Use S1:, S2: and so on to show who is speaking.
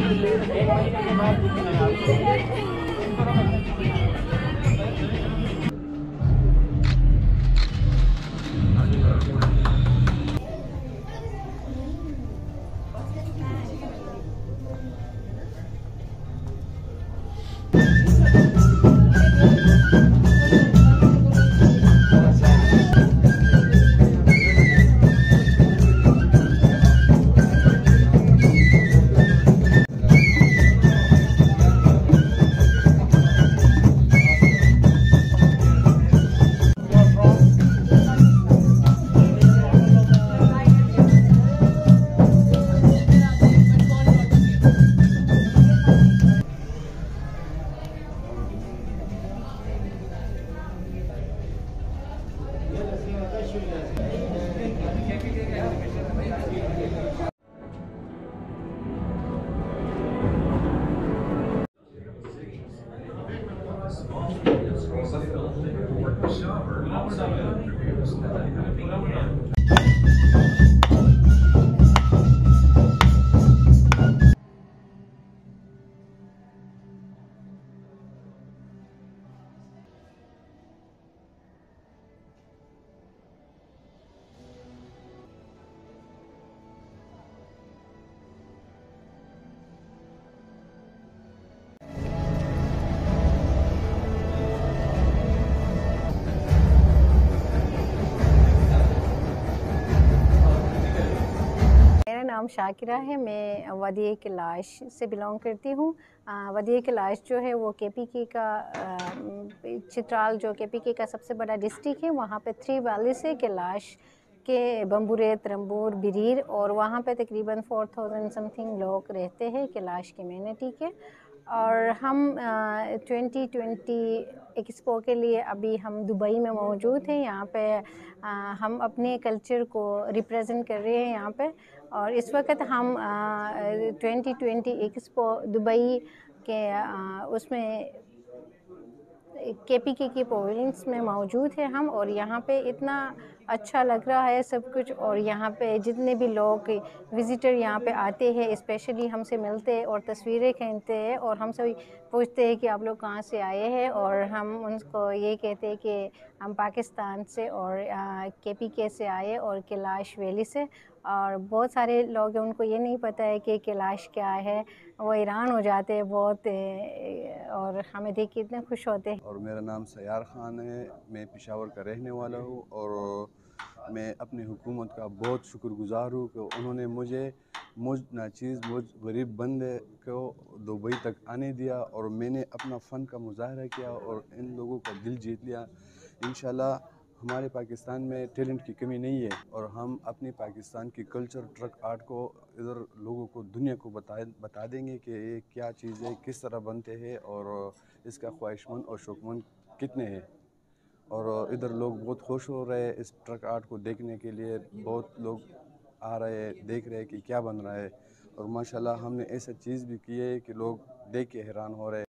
S1: एक महीने के बाद
S2: नाम शाकिरा है। मैं वादी कैलाश से बिलोंग करती हूँ। वादी कैलाश जो है वो केपीके का चित्राल जो केपीके का सबसे बड़ा डिस्ट्रिक्ट है, वहाँ पे 3 वैलीज है, कैलाश के बम्बुरेत, रंबूर, बिरीर, और वहाँ पे तकरीबन 4000 समथिंग लोग रहते हैं कैलाश कम्युनिटी के। और हम 2020 एक्सपो के लिए अभी हम दुबई में मौजूद हैं। यहाँ पे हम अपने कल्चर को रिप्रेजेंट कर रहे हैं यहाँ पे। और इस वक्त हम 2020 एक्सपो दुबई के उसमें केपीके की पवेलियंस में मौजूद है हम। और यहाँ पे इतना अच्छा लग रहा है सब कुछ। और यहाँ पे जितने भी लोग विज़िटर यहाँ पे आते हैं, स्पेशली हमसे मिलते हैं और तस्वीरें खींचते हैं, और हम सभी पूछते हैं कि आप लोग कहाँ से आए हैं, और हम उनको ये कहते हैं कि हम पाकिस्तान से और केपीके से आए और कैलाश वैली से। और बहुत सारे लोग हैं उनको ये नहीं पता है कि कैलाश क्या है, वो हैरान हो जाते हैं बहुत, और हमें देख के इतने खुश होते हैं।
S3: और मेरा नाम सयार ख़ान है, मैं पेशावर का रहने वाला हूँ। और मैं अपनी हुकूमत का बहुत शुक्रगुज़ार हूँ कि उन्होंने मुझ नाचीज़ मुझ गरीब बंदे को दुबई तक आने दिया, और मैंने अपना फ़न का मुज़ाहरा किया और इन लोगों का दिल जीत लिया। इंशाल्लाह हमारे पाकिस्तान में टैलेंट की कमी नहीं है, और हम अपनी पाकिस्तान की कल्चर ट्रक आर्ट को इधर लोगों को, दुनिया को बता देंगे कि ये क्या चीज़ है, किस तरह बनते हैं, और इसका ख्वाहिशमंद और शौक़मंद कितने हैं। और इधर लोग बहुत खुश हो रहे हैं इस ट्रक आर्ट को देखने के लिए। बहुत लोग आ रहे हैं, देख रहे हैं कि क्या बन रहा है। और माशाल्लाह हमने ऐसा चीज़ भी की है कि लोग देख के हैरान हो रहे हैं।